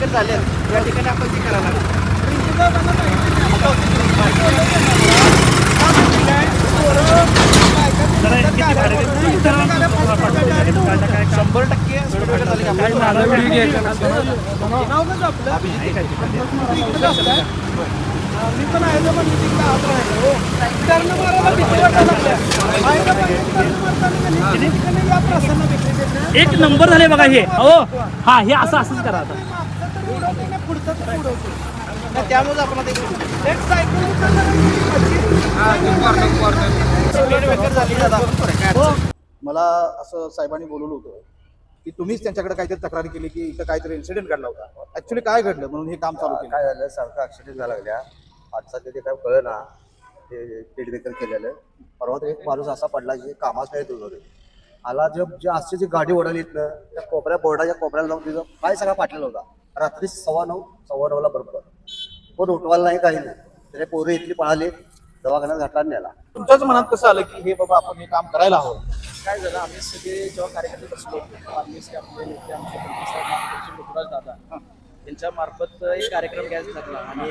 Incident झाले या ठिकाणी आपण ते करायला लागलो. शंभर टक्के मी पण आहे ना, पण तिकडे आत राहिलो टर्न मारायला भीती वाटायला लागल्या. एक नंबर झाले बघा हे. हो हा, हे असं असंच करा आता. त्यामुळे आपण मला असं साहेबांनी बोलवलं होतं की तुम्हीच त्यांच्याकडे काहीतरी तक्रारी केली की इथं काहीतरी इन्सिडेंट घडला होता. ऍक्च्युली काय घडलं म्हणून हे काम चालू केलं. काय झालं, सारखं ऍक्सिडेंट झाला लागल्या. आजचा ते काय कळलं ना, ते स्पीड ब्रेकर केलेलं. परवा तर एक माणूस असा पडला की कामाच नाही तुझं आला. जे असते जी गाडी ओढाली इथनं त्या बोर्डाच्या कोपऱ्याला जाऊन तिथं काय सगळा पाठलेला होता. रात्री 9:15 बरोबर कोण उठवायला नाही, काही नाही. त्याने पोरं इथली पळाली, दवाखान्यात घातला नेला. तुमच्याच मनात कसं आलं की हे बाबा आपण हे काम करायला हवं? काय झालं, आम्ही सगळे जेव्हा कार्यकर्ते बसलो आपले नेते आमचे ऋतुराज दादा त्यांच्या मार्फत एक कार्यक्रम घ्यायचा लागला आणि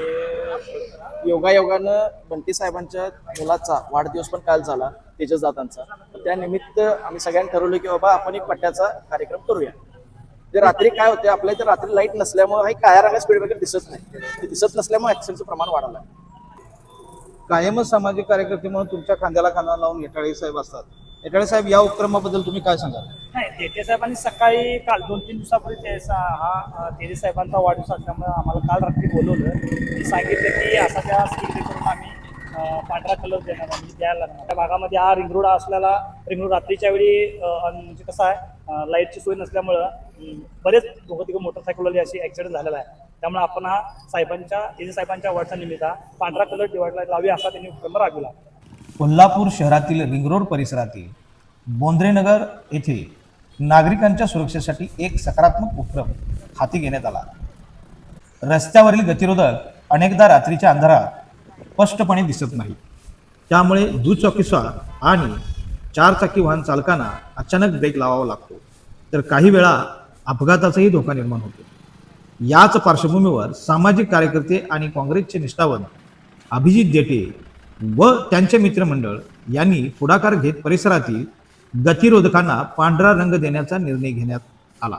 योगायोगानं बंटी साहेबांच्या मुलाचा वाढदिवस पण काल झाला, तेजस दादांचा. त्यानिमित्त आम्ही सगळ्यांनी ठरवलं की बाबा आपण एक पट्ट्याचा कार्यक्रम करूया. ते रात्री काय होते, आपल्या इथे रात्री लाईट नसल्यामुळे हा काळ्या रंगाचा स्पीड ब्रेकर दिसत नाही. ते दिसत नसल्यामुळे ऍक्सिडेंटचं प्रमाण वाढलं. कायमच सामाजिक कार्यकर्ते म्हणून तुमच्या खांद्याला खांदा लावून येटाळे साहेब असतात. येटाळे साहेब, या उपक्रमाबद्दल तुम्ही काय सांगाल? नाही, तेजे साहेबांनी सकाळी काल 2-3 दिवसापूर्वी हा तेजे साहेबांचा वाढदिवस असल्यामुळे आम्हाला काल रात्री बोलवलं. सांगितलं की असा त्या स्पीड ब्रेकरला आम्ही पांढरा कलर देणार आम्ही द्यायला लागणार. त्या भागामध्ये हा रिंग रोड असलेला, रिंग रोड रात्रीच्या वेळी म्हणजे कसं आहे, लाईटची सोय नसल्यामुळं बरेच दोघं मोटरसायकलवाले अशी ॲक्सिडेंट झालेला आहे. त्यामुळे आपण हा तेजे साहेबांच्या वाढदिवसानिमित्त पांढरा कलर डिवाइडला लावी असा त्यांनी उपक्रम राबविला. कोल्हापूर शहरातील रिंग रोड परिसरातील बोंद्रेनगर येथे नागरिकांच्या सुरक्षेसाठी एक सकारात्मक उपक्रम हाती घेण्यात आला. रस्त्यावरील गतिरोधक अनेकदा रात्रीच्या अंधारात स्पष्टपणे दिसत नाही. त्यामुळे दुचाकीस्वार आणि चारचाकी वाहन चालकांना अचानक ब्रेक लावावा लागतो, तर काही वेळा अपघाताचाही धोका निर्माण होतो. याच पार्श्वभूमीवर सामाजिक कार्यकर्ते आणि काँग्रेसचे निष्ठावंत अभिजित जेटे व त्यांचे मित्रमंडळ यांनी पुढाकार घेत परिसरातील गतिरोधकांना पांढरा रंग देण्याचा निर्णय घेण्यात आला.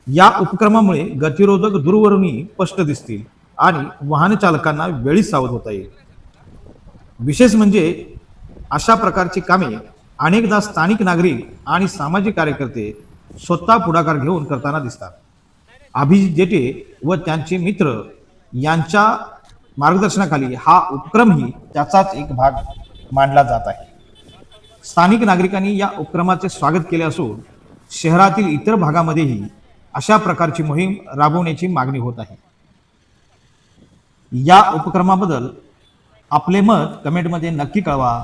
या उपक्रमामुळे गतिरोधक दूरवरूनही स्पष्ट दिसतील आणि वाहन चालकांना वेळीच सावध होता येईल. विशेष म्हणजे अशा प्रकारची कामे अनेकदा स्थानिक नागरिक आणि सामाजिक कार्यकर्ते स्वतः पुढाकार घेऊन करताना दिसतात. अभिजित जेटे व त्यांचे मित्र यांच्या मार्गदर्शनाखाली हा उपक्रमही त्याचाच एक भाग मानला जात आहे. स्थानिक नागरिकांनी या उपक्रमाचे स्वागत केले असून शहरातील इतर भागामध्येही अशा प्रकारची मोहीम राबवण्याची मागणी होत आहे. या उपक्रमाबद्दल आपले मत कमेंटमध्ये नक्की कळवा.